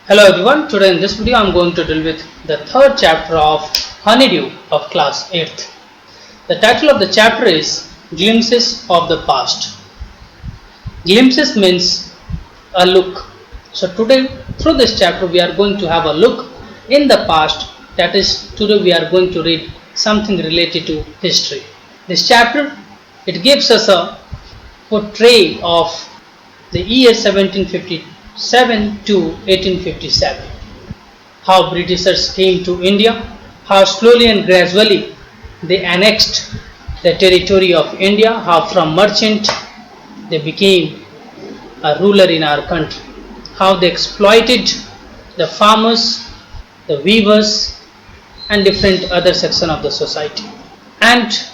Hello everyone, today in this video I am going to deal with the third chapter of Honeydew of class 8th. The title of the chapter is Glimpses of the Past. Glimpses means a look. So today through this chapter we are going to have a look in the past, that is today we are going to read something related to history. This chapter, it gives us a portray of the year 1757 to 1857. How Britishers came to India, how slowly and gradually they annexed the territory of India, how from merchant they became a ruler in our country, how they exploited the farmers, the weavers and different other sections of the society, and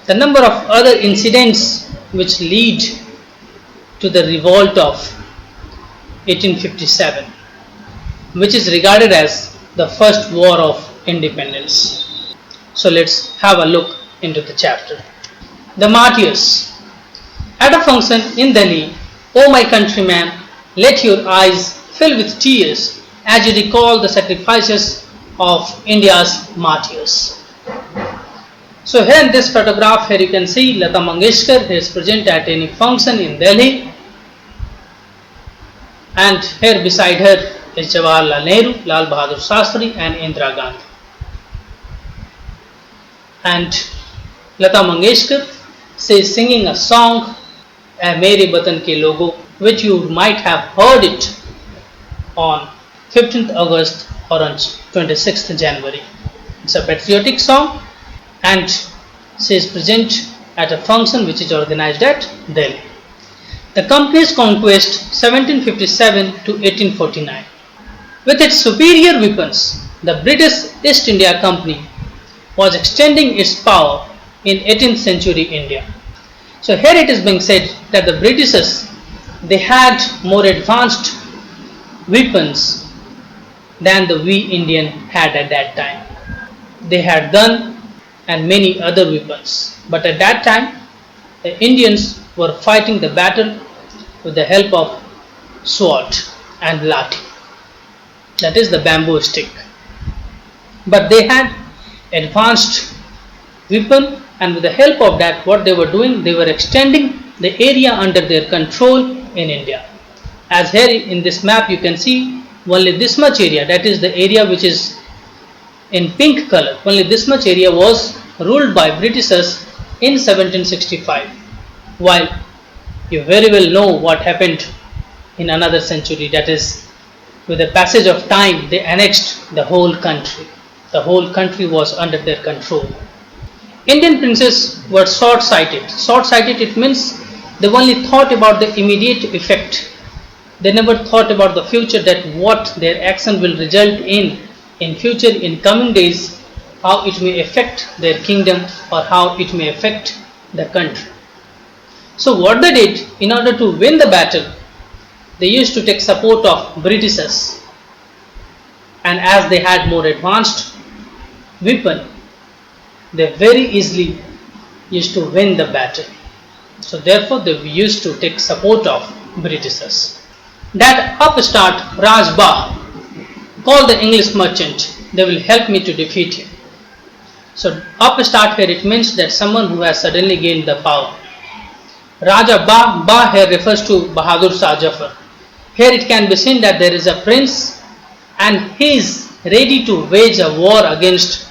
the number of other incidents which lead to the revolt of 1857, which is regarded as the first war of independence. So let's have a look into the chapter. The martyrs. At a function in Delhi, O my countrymen, let your eyes fill with tears as you recall the sacrifices of India's martyrs. So here in this photograph, here you can see Lata Mangeshkar is present at any function in Delhi, and here beside her is Jawaharlal Nehru, Lal Bahadur Shastri and Indira Gandhi. And Lata Mangeshkar, she is singing a song, Mere Watan Ke Logo, which you might have heard it on 15th August or on 26th January. It's a patriotic song and she is present at a function which is organized at Delhi. The company's conquest 1757 to 1849. With its superior weapons, the British East India Company was extending its power in 18th century India. So here it is being said that the Britishers, they had more advanced weapons than the we Indian had at that time. They had gun and many other weapons, but at that time the Indians were fighting the battle with the help of sword and lathi, that is the bamboo stick. But they had advanced weapon, and with the help of that, what they were doing, they were extending the area under their control in India. As here in this map you can see only this much area, that is the area which is in pink color, only this much area was ruled by Britishers in 1765, while you very well know what happened in another century, that is with the passage of time they annexed the whole country. The whole country was under their control. Indian princes were short-sighted. Short-sighted, it means they only thought about the immediate effect. They never thought about the future, that what their action will result in future, in coming days, how it may affect their kingdom or how it may affect the country. So what they did, in order to win the battle, they used to take support of Britishers, and as they had more advanced weapon, they very easily used to win the battle. So therefore they used to take support of Britishers. That upstart Rajbah called the English merchant, they will help me to defeat him. So upstart here, it means that someone who has suddenly gained the power. Raja Ba here refers to Bahadur Shah Jafar. Here it can be seen that there is a prince and he is ready to wage a war against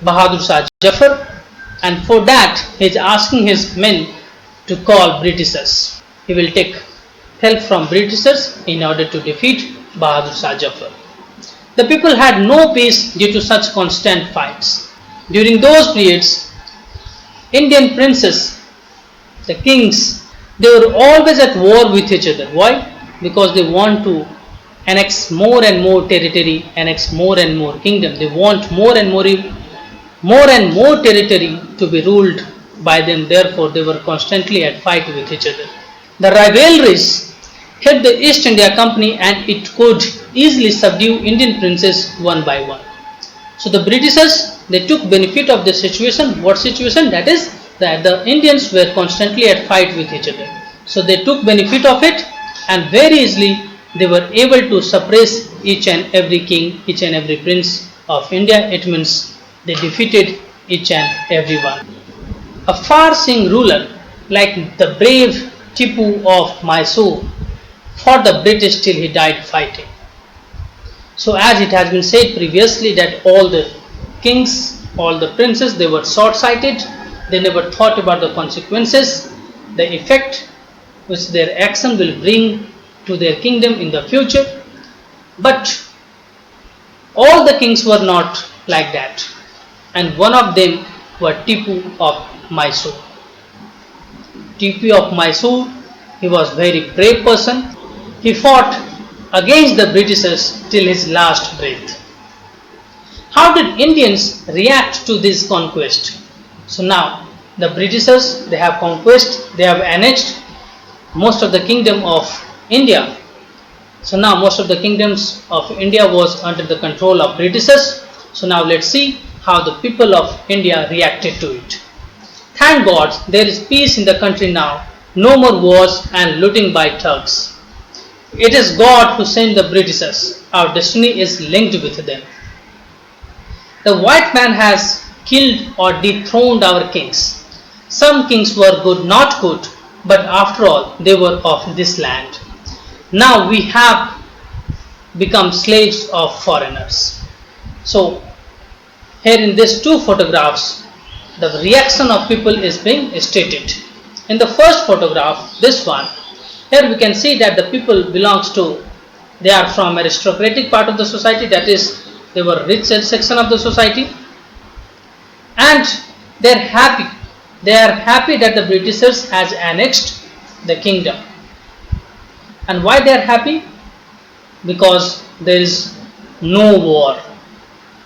Bahadur Shah Jafar, and for that he is asking his men to call Britishers. He will take help from Britishers in order to defeat Bahadur Shah Jafar. The people had no peace due to such constant fights. During those periods, Indian princes, the kings, they were always at war with each other. Why? Because they want to annex more and more territory, annex more and more kingdom. They want more and more territory to be ruled by them. Therefore, they were constantly at fight with each other. The rivalries helped the East India Company, and it could easily subdue Indian princes one by one. So the Britishers, they took benefit of this situation. What situation? That is that the Indians were constantly at fight with each other. So they took benefit of it, and very easily they were able to suppress each and every king, each and every prince of India. It means they defeated each and every one. A far-seeing ruler like the brave Tipu of Mysore fought the British till he died fighting. So as it has been said previously that all the kings, all the princes, they were short-sighted. They never thought about the consequences, the effect which their action will bring to their kingdom in the future. But all the kings were not like that. And one of them were Tipu of Mysore. Tipu of Mysore, he was very brave person. He fought against the Britishers till his last breath. How did Indians react to this conquest? So now the Britishers, they have conquest, they have annexed most of the kingdom of India. So now most of the kingdoms of India was under the control of Britishers. So now let's see how the people of India reacted to it. Thank God there is peace in the country now. No more wars and looting by thugs. It is God who sent the Britishers. Our destiny is linked with them. The white man has killed or dethroned our kings. Some kings were good, not good, but after all, they were of this land. Now we have become slaves of foreigners. So, here in these two photographs, the reaction of people is being stated. In the first photograph, this one, here we can see that the people belongs to, they are from aristocratic part of the society, that is, they were rich section of the society, and they are happy. They are happy that the Britishers has annexed the kingdom. And why they are happy? Because there is no war.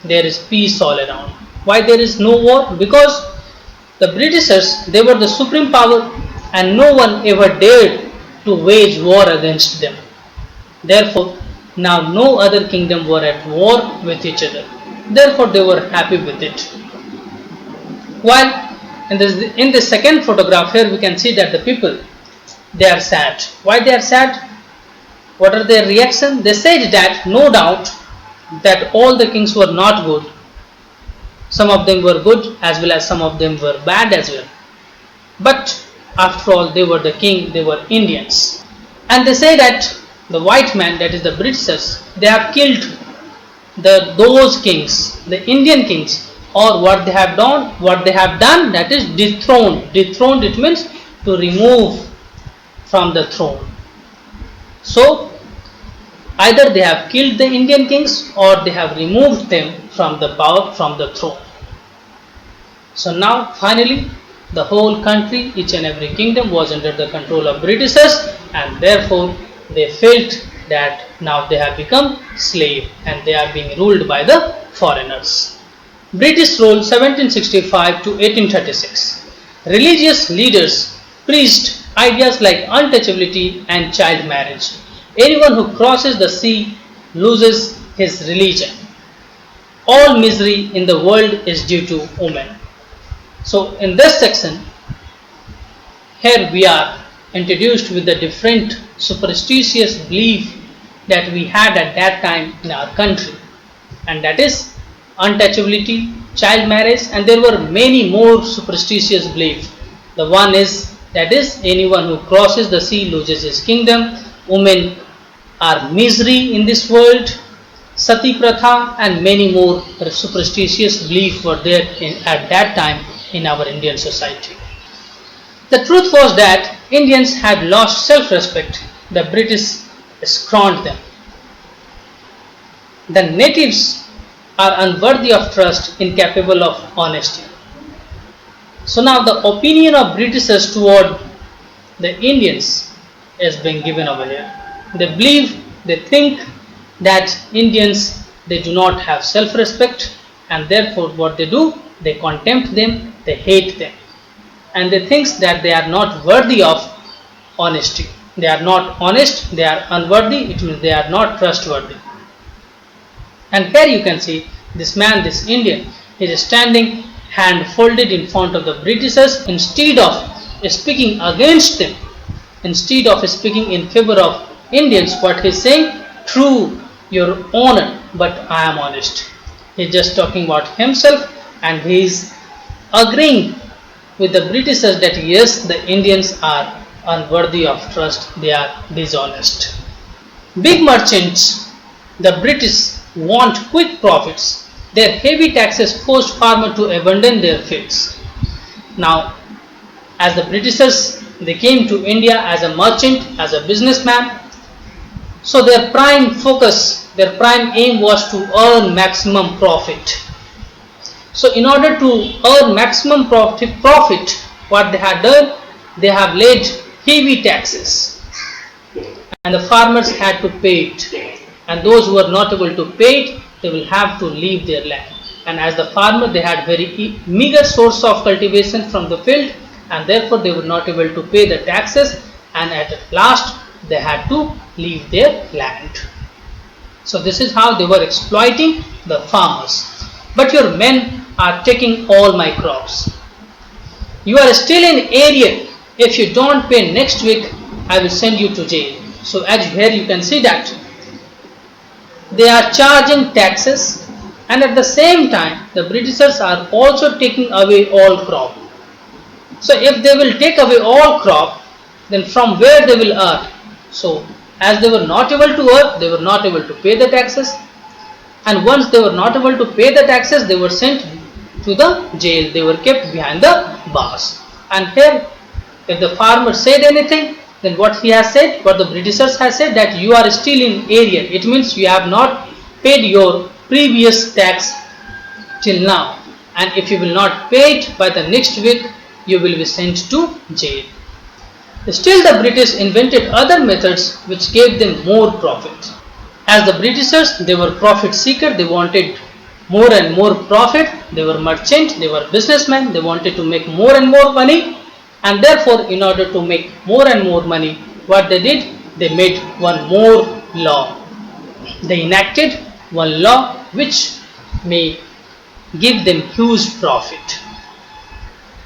There is peace all around. Why there is no war? Because the Britishers, they were the supreme power and no one ever dared to wage war against them. Therefore, now no other kingdom were at war with each other. Therefore, they were happy with it. While in the second photograph here, we can see that the people, they are sad. Why they are sad? What are their reaction? They said that no doubt that all the kings were not good. Some of them were good as well as some of them were bad as well. But after all, they were the king, they were Indians. And they say that the white man, that is the Britishers, they have killed those kings, the Indian kings, or what they have done, that is dethroned. Dethroned, it means to remove from the throne. So either they have killed the Indian kings or they have removed them from the power, from the throne. So now finally the whole country, each and every kingdom was under the control of Britishers, and therefore they felt that now they have become slave and they are being ruled by the foreigners. British rule 1765 to 1836. Religious leaders preached ideas like untouchability and child marriage. Anyone who crosses the sea loses his religion. All misery in the world is due to women. So in this section, here we are introduced with the different superstitious belief that we had at that time in our country, and that is untouchability, child marriage, and there were many more superstitious beliefs. The one is, that is, anyone who crosses the sea loses his kingdom, women are misery in this world, sati pratha, and many more superstitious beliefs were there at that time in our Indian society. The truth was that Indians had lost self-respect. The British scorned them. The natives are unworthy of trust, incapable of honesty. So now the opinion of Britishers toward the Indians is being given over here. They believe, they think that Indians, they do not have self-respect, and therefore what they do, they contempt them, they hate them, and they think that they are not worthy of honesty. They are not honest, they are unworthy, it means they are not trustworthy. And here you can see this man, this Indian, he is standing hand folded in front of the Britishers. Instead of speaking against them, instead of speaking in favor of Indians. What he's saying, true, you're honest, but I am honest. He's just talking about himself, and he's agreeing with the Britishers that yes, the Indians are unworthy of trust, they are dishonest. Big merchants, the British want quick profits. Their heavy taxes forced farmers to abandon their fields. Now, as the Britishers, they came to India as a merchant, as a businessman. So their prime focus, their prime aim was to earn maximum profit. So in order to earn maximum profit, what they had done, they have laid heavy taxes, and the farmers had to pay it. And those who were not able to pay it, they will have to leave their land. And as the farmer, they had very meager source of cultivation from the field, and therefore they were not able to pay the taxes, and at last they had to leave their land. So this is how they were exploiting the farmers. But your men are taking all my crops. You are still in area. If you don't pay next week, I will send you to jail. So as here you can see that they are charging taxes, and at the same time the Britishers are also taking away all crop. So if they will take away all crop, then from where they will earn? So as they were not able to earn, they were not able to pay the taxes, and once they were not able to pay the taxes, they were sent to the jail. They were kept behind the bars. And here, if the farmer said anything, then what he has said, what the Britishers has said, that you are still in arrear. It means you have not paid your previous tax till now, and if you will not pay it by the next week, you will be sent to jail. Still, the British invented other methods which gave them more profit. As the Britishers, they were profit seeker, they wanted more and more profit, they were merchant, they were businessmen, they wanted to make more and more money, and therefore in order to make more and more money, what they did, they made one more law. They enacted one law which may give them huge profit.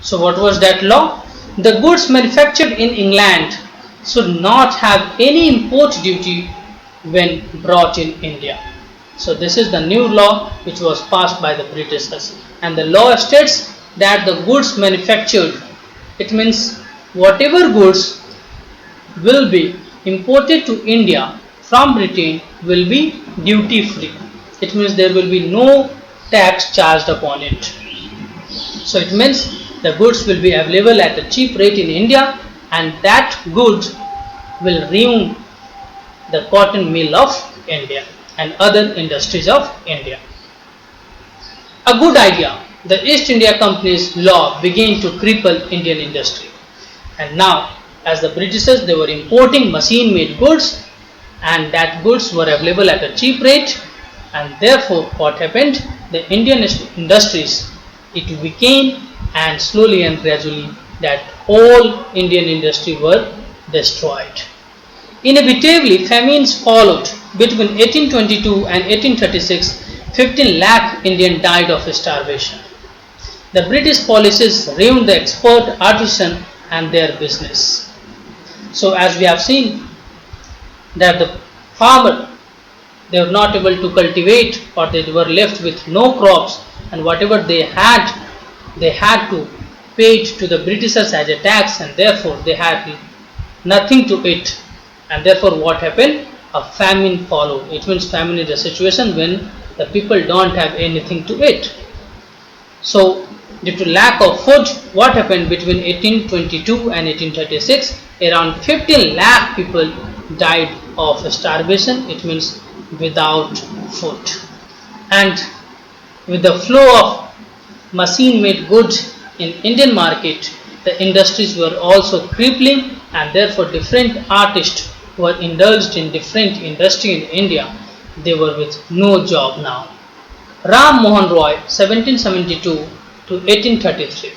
So what was that law? The goods manufactured in England should not have any import duty when brought in India. So this is the new law which was passed by the Britishers, and the law states that the goods manufactured, it means whatever goods will be imported to India from Britain will be duty free. It means there will be no tax charged upon it. So it means the goods will be available at a cheap rate in India, and that good will ruin the cotton mill of India and other industries of India. A good idea. The East India Company's law began to cripple Indian industry. And now, as the Britishers, they were importing machine-made goods, and that goods were available at a cheap rate, and therefore what happened? The Indian industries, it became, and slowly and gradually that all Indian industry were destroyed. Inevitably, famines followed. Between 1822 and 1836, 15 lakh Indians died of starvation. The British policies ruined the expert artisan and their business. So as we have seen that the farmer, they were not able to cultivate, or they were left with no crops, and whatever they had to pay it to the Britishers as a tax, and therefore they had nothing to eat. And therefore what happened? A famine followed. It means famine is a situation when the people don't have anything to eat. So due to lack of food, what happened between 1822 and 1836? Around 15 lakh people died of starvation. It means without food. And with the flow of machine-made goods in Indian market, the industries were also crippling, and therefore different artists who were indulged in different industry in India, they were with no job now. Ram Mohan Roy, 1772 to 1833.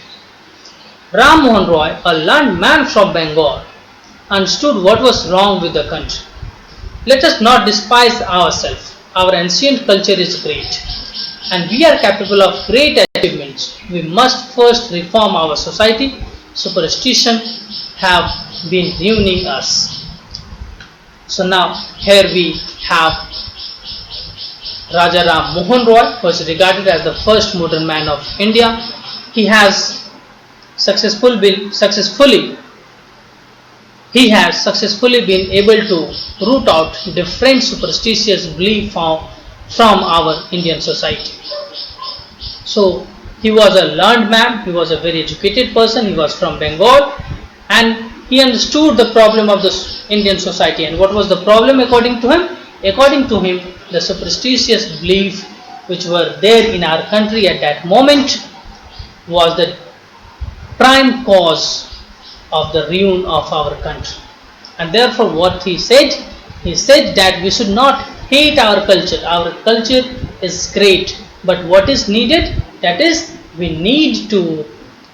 Ram Mohan Roy, a learned man from Bengal, understood what was wrong with the country. Let us not despise ourselves. Our ancient culture is great, and we are capable of great achievements. We must first reform our society. Superstition have been ruining us. So now here we have Raja Ram Mohan Roy, who is regarded as the first modern man of India. He has successfully been able to root out different superstitious beliefs from our Indian society. So he was a learned man, he was a very educated person, he was from Bengal, and he understood the problem of the Indian society. And what was the problem according to him? According to him, the superstitious belief which were there in our country at that moment was the prime cause of the ruin of our country. And therefore what he said that we should not hate our culture. Our culture is great, but what is needed? That is, we need to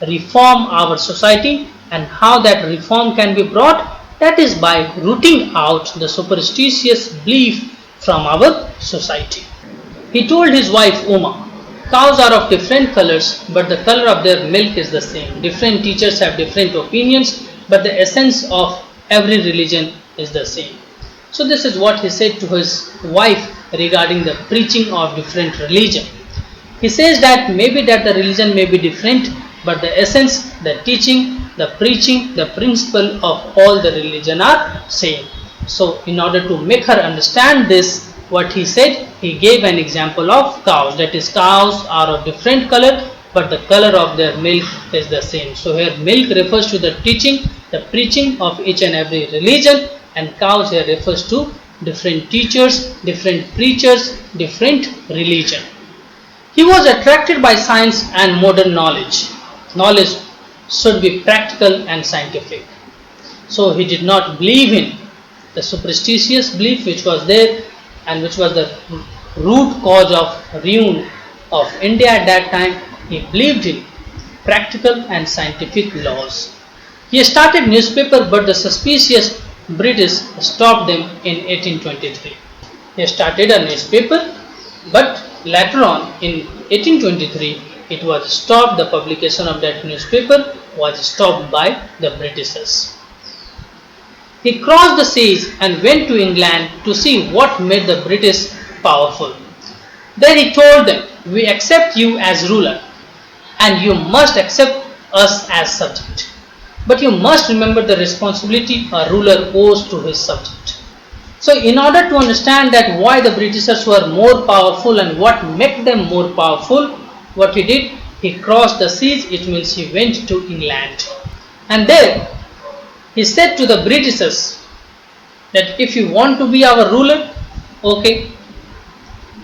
reform our society. And how that reform can be brought? That is by rooting out the superstitious belief from our society. He told his wife Uma, cows are of different colors, but the color of their milk is the same. Different teachers have different opinions, but the essence of every religion is the same. So this is what he said to his wife regarding the preaching of different religion. He says that maybe that the religion may be different, but the essence, the teaching, the preaching, the principle of all the religion are same. So in order to make her understand this, what he said, he gave an example of cows. That is, cows are of different color, but the color of their milk is the same. So here milk refers to the teaching, the preaching of each and every religion, and cows here refers to different teachers, different preachers, different religion. He was attracted by science and modern knowledge. Knowledge should be practical and scientific. So he did not believe in the superstitious belief which was there and which was the root cause of ruin of India at that time. He believed in practical and scientific laws. He started newspaper, but the suspicious British stopped them in 1823. He started a newspaper, but later on in 1823 it was stopped. The publication of that newspaper was stopped by the Britishers. He crossed the seas and went to England to see what made the British powerful. There he told them, we accept you as ruler and you must accept us as subject. But you must remember the responsibility a ruler owes to his subject. So in order to understand that why the Britishers were more powerful and what made them more powerful, what he did, he crossed the seas. It means he went to England. And there he said to the Britishers that if you want to be our ruler, okay,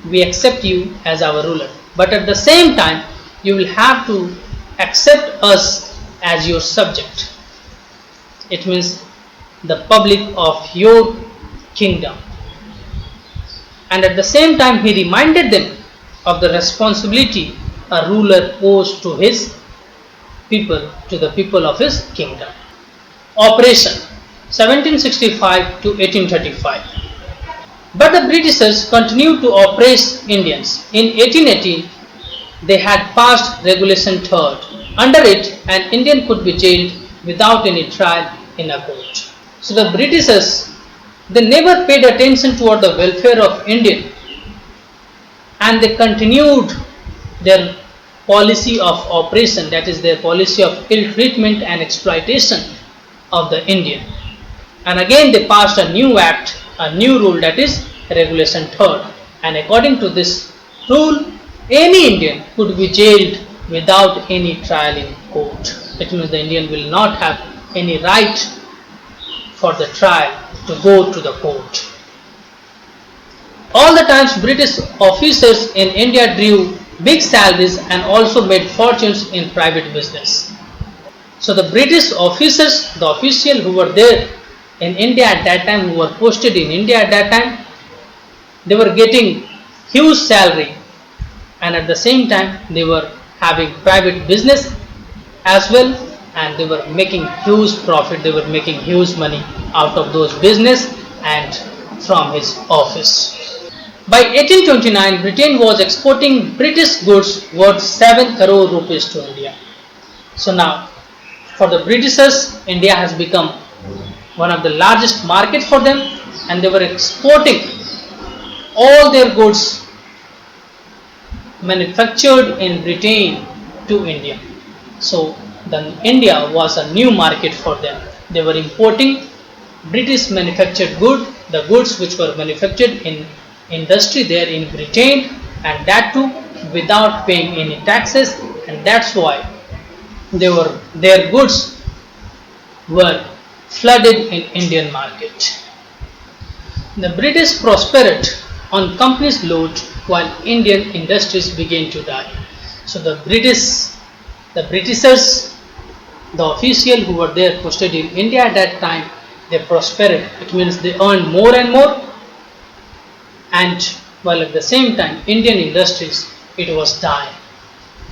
we accept you as our ruler. But at the same time, you will have to accept us as your subject. It means the public of your kingdom. And at the same time, he reminded them of the responsibility a ruler owes to his people, to the people of his kingdom. Operation 1765 to 1835. But the Britishers continued to oppress Indians. In 1818, they had passed Regulation 3rd. Under it, an Indian could be jailed without any trial in a court. So the Britishers, they never paid attention toward the welfare of Indian, and they continued their policy of oppression, that is their policy of ill treatment and exploitation of the Indian. And again they passed a new act, a new rule, that is Regulation 3rd. And according to this rule, any Indian could be jailed without any trial in court. It means the Indian will not have any right for the trial to go to the court. All the times British officers in India drew big salaries and also made fortunes in private business. So the British officers, the officials who were there in India at that time, who were posted in India at that time, they were getting huge salary, and at the same time they were having private business as well, and they were making huge profit, they were making huge money out of those business and from his office. By 1829, Britain was exporting British goods worth 7 crore rupees to India. So now, for the Britishers, India has become one of the largest market for them, and they were exporting all their goods manufactured in Britain to India. So then India was a new market for them. They were importing British manufactured the goods which were manufactured in industry there in Britain, and that too without paying any taxes, and that's why their goods were flooded in Indian market. The British prospered on companies' loot while Indian industries began to die. So the Britishers, the officials who were there posted in India at that time, they prospered. It means they earned more and more, and while at the same time Indian industries, it was dying.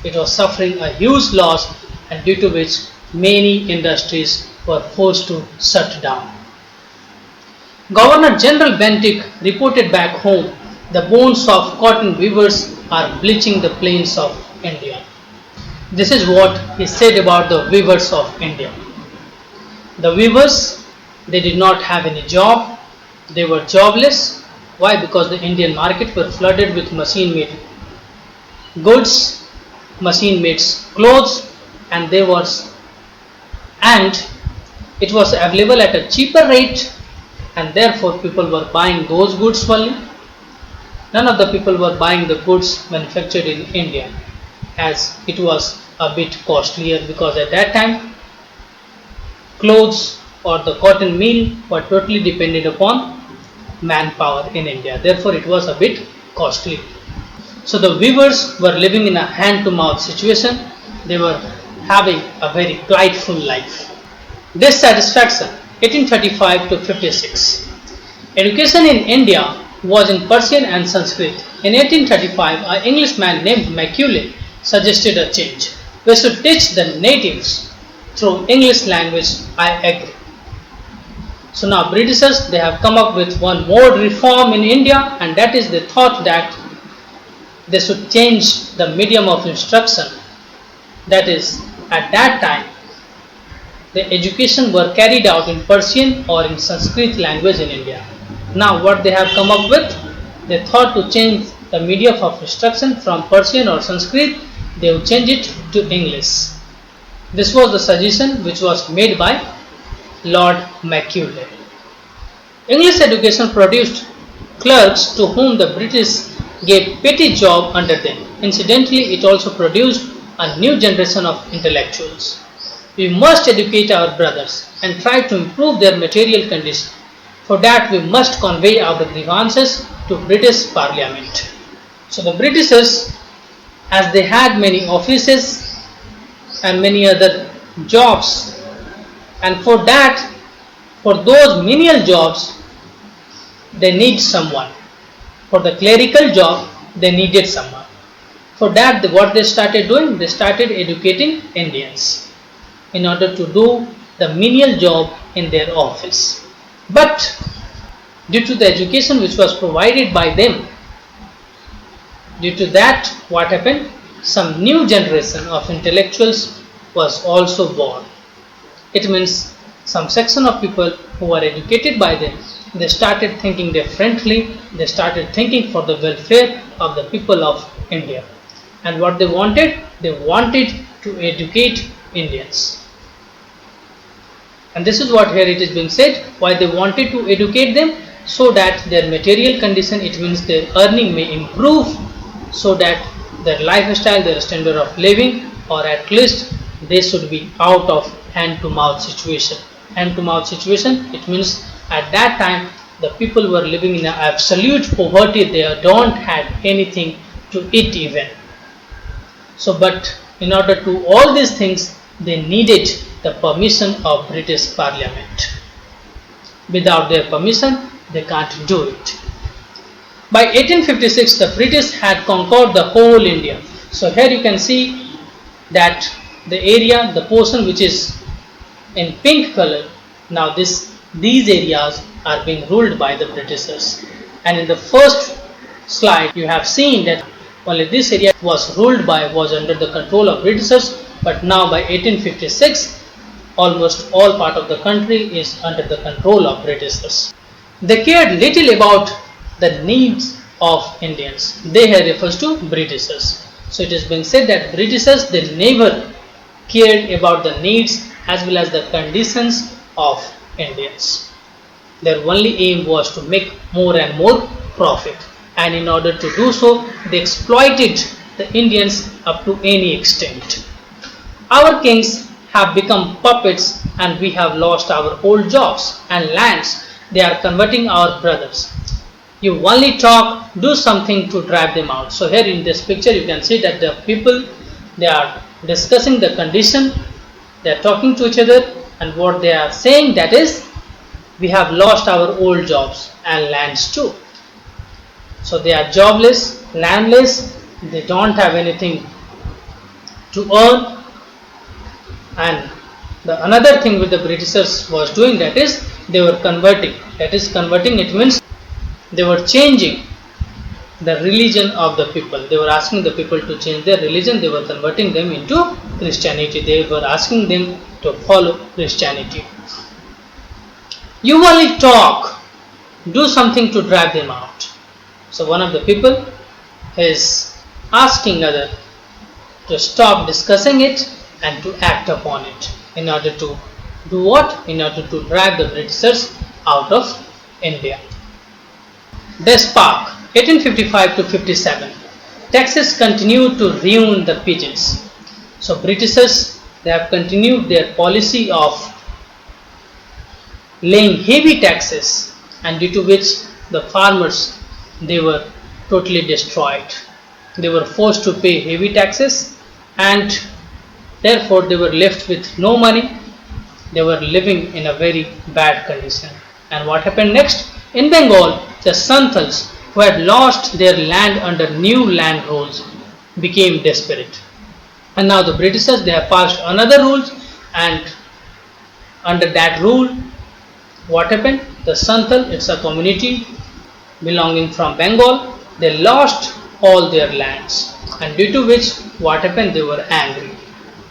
It was suffering a huge loss, and due to which many industries were forced to shut down. Governor General Bentinck reported back home, the bones of cotton weavers are bleaching the plains of India. This is what he said about the weavers of India. The weavers, they did not have any job, they were jobless. Why? Because the Indian market were flooded with machine-made goods, machine-made clothes, and it was available at a cheaper rate, and therefore people were buying those goods only. None of the people were buying the goods manufactured in India, as it was a bit costlier, because at that time clothes or the cotton mill were totally dependent upon manpower in India. Therefore it was a bit costly. So the weavers were living in a hand-to-mouth situation. They were having a very plightful life. Dissatisfaction, 1835 to 56. Education in India was in Persian and Sanskrit. In 1835, an Englishman named Macaulay suggested a change. We should teach the natives through English language. I agree. So now Britishers, they have come up with one more reform in India, and that is they thought that they should change the medium of instruction. That is, at that time, the education were carried out in Persian or in Sanskrit language in India. Now what they have come up with, they thought to change the medium of instruction from Persian or Sanskrit, they would change it to English. This was the suggestion which was made by Lord Macaulay. English education produced clerks to whom the British gave petty job under them. Incidentally, it also produced a new generation of intellectuals. We must educate our brothers and try to improve their material condition. For that, we must convey our grievances to British Parliament. So the Britishers, as they had many offices and many other jobs, and for those menial jobs, they need someone. For the clerical job, they needed someone. For that, what they started doing, they started educating Indians in order to do the menial job in their office. But due to the education which was provided by them, due to that, what happened? Some new generation of intellectuals was also born. It means some section of people who were educated by them, they started thinking differently, they started thinking for the welfare of the people of India. And what they wanted to educate Indians. And this is what here it is being said, why they wanted to educate them, so that their material condition, it means their earning may improve, so that their lifestyle, their standard of living, or at least they should be out of hand-to-mouth situation. Hand-to-mouth situation, it means at that time the people were living in absolute poverty, they don't have anything to eat even. So but in order to do all these things, they needed the permission of British Parliament. Without their permission, they can't do it. By 1856, the British had conquered the whole India. So here you can see that the area, the portion which is in pink color, now these areas are being ruled by the Britishers. And in the first slide, you have seen that only this area was under the control of Britishers, but now by 1856, almost all part of the country is under the control of Britishers. They cared little about the needs of Indians. They here refers to Britishers. So it is being said that Britishers, they never cared about the needs as well as the conditions of Indians. Their only aim was to make more and more profit, and in order to do so, they exploited the Indians up to any extent. Our kings have become puppets, and we have lost our old jobs and lands. They are converting our brothers. You only talk, do something to drive them out. So here in this picture you can see that the people, they are discussing the condition, they are talking to each other, and what they are saying, that is, we have lost our old jobs and lands too. So they are jobless, landless, they don't have anything to earn. And the another thing with the Britishers was doing, that is, they were converting. That is, converting, it means they were changing the religion of the people. They were asking the people to change their religion. They were converting them into Christianity. They were asking them to follow Christianity. You only talk, do something to drive them out. So one of the people is asking other to stop discussing it and to act upon it. In order to do what? In order to drive the Britishers out of India. Despark, 1855 to 57. Taxes continued to ruin the peasants. So Britishers, they have continued their policy of laying heavy taxes, and due to which the farmers, they were totally destroyed. They were forced to pay heavy taxes, and therefore they were left with no money. They were living in a very bad condition. And what happened next? In Bengal, the Santals, who had lost their land under new land rules, became desperate. And now the Britishers, they have passed another rules, and under that rule, what happened? The Santal, it's a community belonging from Bengal, they lost all their lands, and due to which, what happened? They were angry.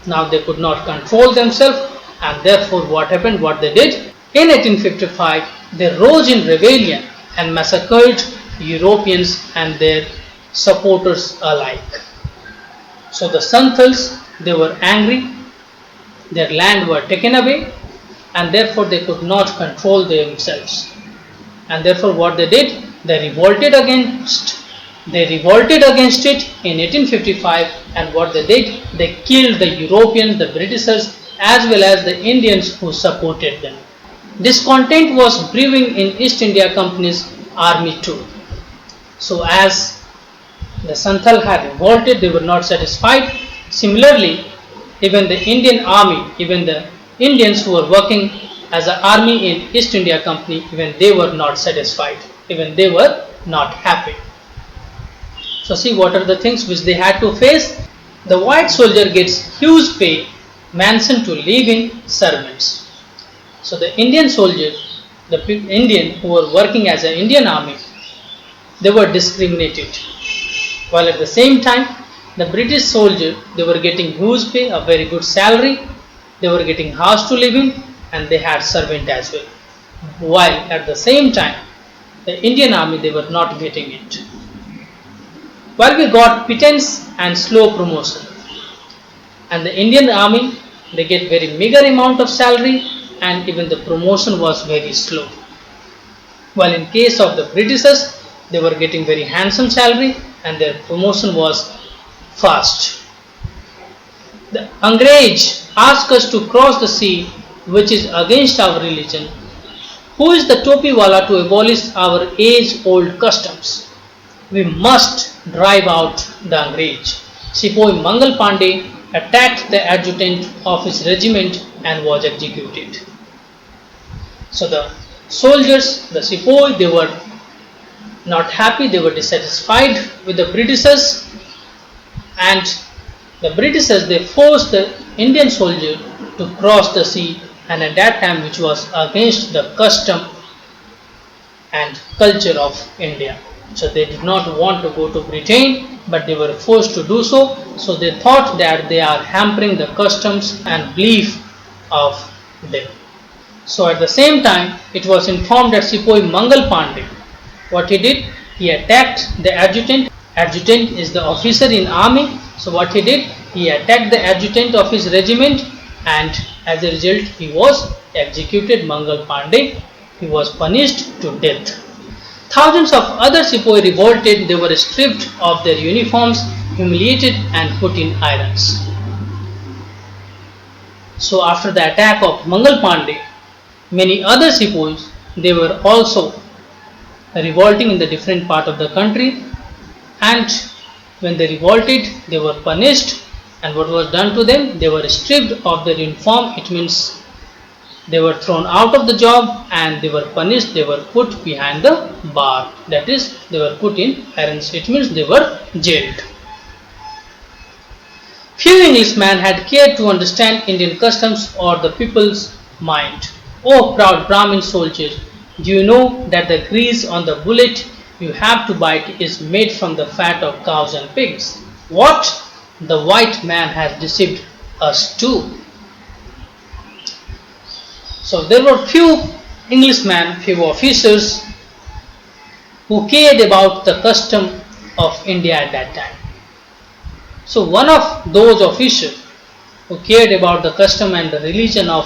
Now they could not control themselves, and therefore what happened? What they did? In 1855, they rose in rebellion and massacred Europeans and their supporters alike. So the Santals, they were angry, their land were taken away, and therefore they could not control themselves. And therefore what they did? They revolted against it in 1855, and what they did? They killed the Europeans, the Britishers, as well as the Indians who supported them. Discontent was brewing in East India Company's army too. So as the Santhal had revolted, they were not satisfied. Similarly, even the Indian army, even the Indians who were working as an army in East India Company, even they were not satisfied. Even they were not happy. So see what are the things which they had to face. The white soldier gets huge pay, mansion to live in, servants. So the Indian soldier, the Indian who were working as an Indian army, they were discriminated. While at the same time, the British soldier, they were getting huge pay, a very good salary, they were getting house to live in, and they had servant as well. While at the same time, the Indian army, they were not getting it. While we got pittance and slow promotion, and the Indian army, they get very meager amount of salary, and even the promotion was very slow. While in case of the Britishers, they were getting very handsome salary and their promotion was fast. The Angrez asked us to cross the sea, which is against our religion. Who is the topi wala to abolish our age-old customs? We must drive out the Angrez. Sepoy Mangal Pandey attacked the adjutant of his regiment and was executed. So the soldiers, the sepoy, they were not happy, they were dissatisfied with the Britishers, and the Britishers, they forced the Indian soldier to cross the sea, and at that time which was against the custom and culture of India. So they did not want to go to Britain, but they were forced to do so. So they thought that they are hampering the customs and belief of them. So at the same time, it was informed that Sepoy Mangal Pandey, what he did, he attacked the adjutant. Adjutant is the officer in army. So what he did, he attacked the adjutant of his regiment, and as a result, he was executed. Mangal Pandey, he was punished to death. Thousands of other Sepoy revolted. They were stripped of their uniforms, humiliated, and put in irons. So after the attack of Mangal Pandey, many other Sepoys, they were also revolting in the different part of the country, and when they revolted, they were punished, and what was done to them? They were stripped of their uniform. It means they were thrown out of the job and they were punished. They were put behind the bar, that is, they were put in irons. It means they were jailed. Few Englishmen had cared to understand Indian customs or the people's mind. Oh, proud Brahmin soldiers, do you know that the grease on the bullet you have to bite is made from the fat of cows and pigs? What? The white man has deceived us too. So there were few Englishmen, few officers who cared about the custom of India at that time. So one of those officers who cared about the custom and the religion of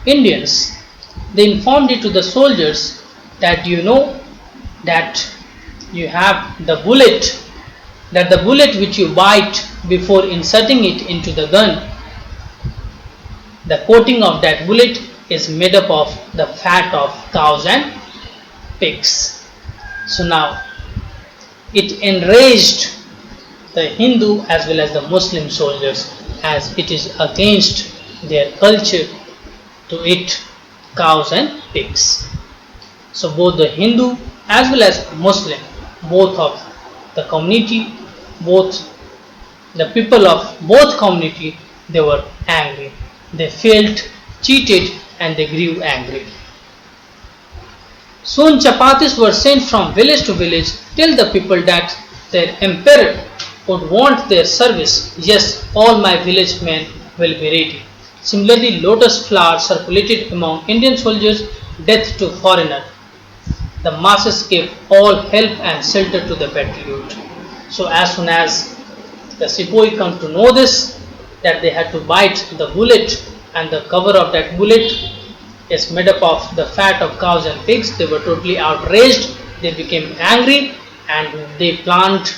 Indians, they informed it to the soldiers that you know that you have the bullet, that the bullet which you bite before inserting it into the gun, the coating of that bullet is made up of the fat of cows and pigs. So now it enraged the Hindu as well as the Muslim soldiers, as it is against their culture to eat cows and pigs. So both the Hindu as well as Muslim, both of the community, both the people of both community, they were angry. They felt cheated and they grew angry. Soon chapatis were sent from village to village. Tell the people that their emperor would want their service. Yes, all my village men will be ready. Similarly, lotus flower circulated among Indian soldiers. Death to foreigner. The masses gave all help and shelter to the patriot. So as soon as the Sepoy come to know this, that they had to bite the bullet, and the cover of that bullet is made up of the fat of cows and pigs, they were totally outraged. They became angry and they planned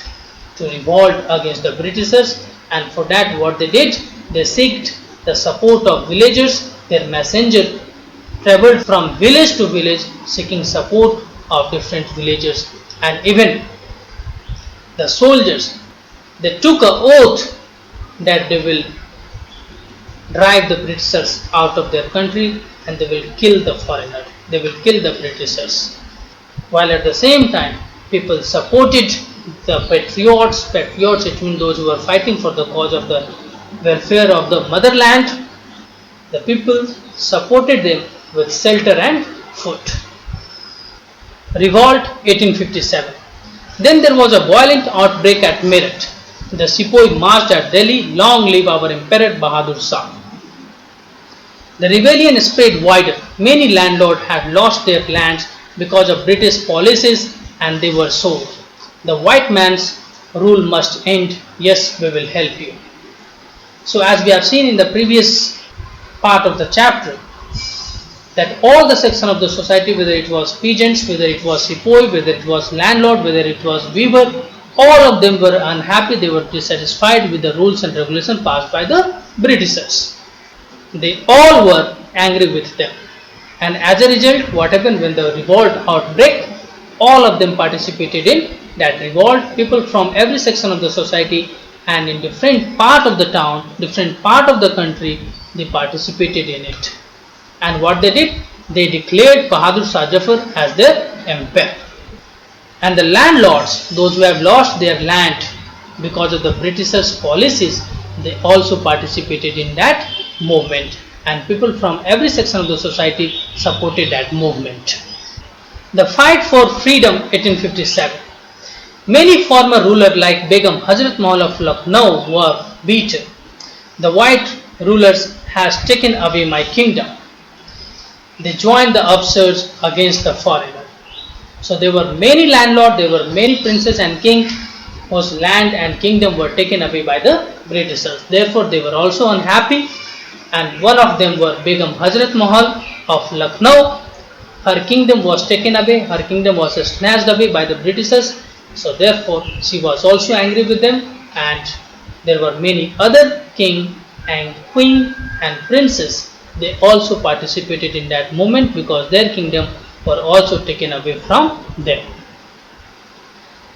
to revolt against the Britishers, and for that what they did, they sought the support of villagers. Their messenger traveled from village to village seeking support of different villagers, and even the soldiers, they took an oath that they will drive the Britishers out of their country and they will kill the foreigner, they will kill the Britishers. While at the same time, people supported the patriots, it means those who were fighting for the cause of the welfare of the motherland. The people supported them with shelter and food. Revolt 1857. Then there was a violent outbreak at Meerut. The Sepoy marched at Delhi. Long live our Emperor Bahadur Shah. The rebellion spread wider. Many landlords had lost their lands because of British policies and they were sold. The white man's rule must end. Yes, we will help you. So as we have seen in the previous part of the chapter, that all the section of the society, whether it was peasants, whether it was sepoy, whether it was landlord, whether it was weaver, all of them were unhappy. They were dissatisfied with the rules and regulations passed by the Britishers. They all were angry with them, and as a result, what happened when the revolt outbreak, all of them participated in that revolt. People from every section of the society and in different part of the town, different part of the country, they participated in it. And what they did, they declared Bahadur Shah Zafar as their emperor. And the landlords, those who have lost their land because of the Britishers' policies, they also participated in that movement. And people from every section of the society supported that movement. The fight for freedom 1857. Many former rulers like Begum Hazrat Mahal of Lucknow were beaten. The white rulers has taken away my kingdom. They joined the upsurge against the foreigner. So there were many landlords, there were many princes and kings whose land and kingdom were taken away by the Britishers. Therefore, they were also unhappy, and one of them were Begum Hazrat Mahal of Lucknow. Her kingdom was taken away, her kingdom was snatched away by the Britishers. So therefore, she was also angry with them, and there were many other king and queen and princes. They also participated in that movement because their kingdom were also taken away from them.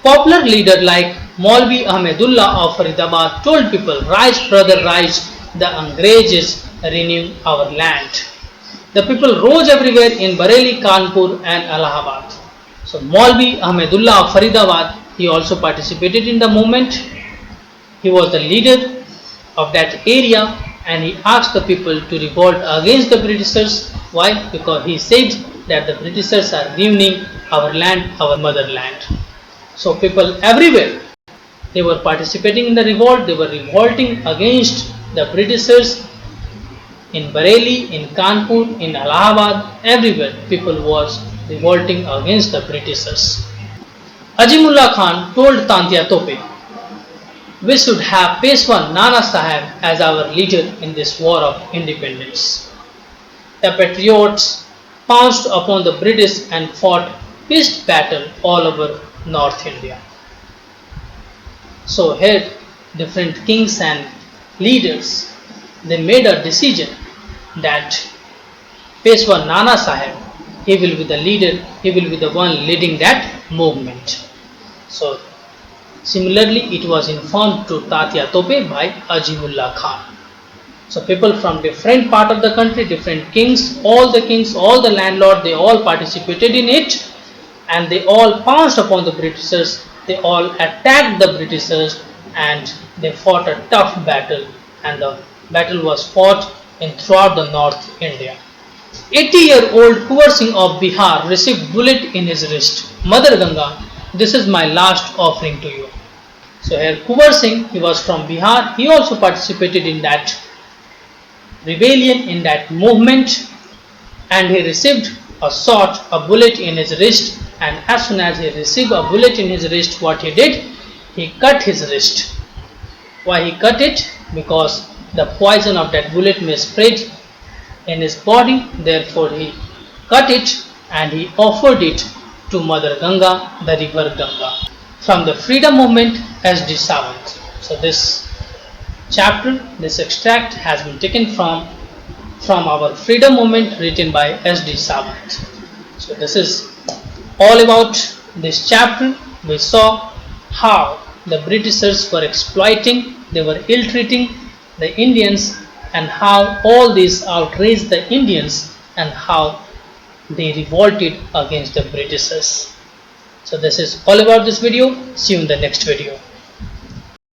Popular leader like Maulvi Ahmedullah of Faridabad told people, "Rise, brother, rise, the Angrezes renew our land." The people rose everywhere in Bareilly, Kanpur and Allahabad. So Maulvi Ahmedullah of Faridabad, he also participated in the movement. He was the leader of that area, and he asked the people to revolt against the Britishers. Why? Because he said that the Britishers are ruining our land, our motherland. So people everywhere, they were participating in the revolt. They were revolting against the Britishers in Bareilly, in Kanpur, in Allahabad, everywhere people was revolting against the Britishers. Azimullah Khan told Tantia Tope, "We should have Peshwa Nana Sahib as our leader in this war of independence." The patriots pounced upon the British and fought pitched battle all over North India. So here different kings and leaders, they made a decision that Peshwa Nana Sahib, he will be the leader, he will be the one leading that movement. So similarly, it was informed to Tatia Tope by Azimullah Khan. So people from different part of the country, different kings, all the landlords, they all participated in it, and they all pounced upon the Britishers. They all attacked the Britishers, and they fought a tough battle, and the battle was fought in throughout the North India. 80-year-old Kuwar Singh of Bihar received bullet in his wrist. Mother Ganga, this is my last offering to you. So here Kuwar Singh, he was from Bihar. He also participated in that rebellion, in that movement, and he received a shot, a bullet in his wrist. And as soon as he received a bullet in his wrist, what he did? He cut his wrist. Why he cut it? Because the poison of that bullet may spread in his body. Therefore he cut it and he offered it to Mother Ganga, the river Ganga. From the freedom movement, S.D. Sawant. So this chapter, this extract has been taken from our freedom movement written by S.D. Sawant. So this is all about this chapter. We saw how the Britishers were exploiting, they were ill-treating the Indians, and how all this outraged the Indians and how they revolted against the Britishers. So this is all about this video. See you in the next video.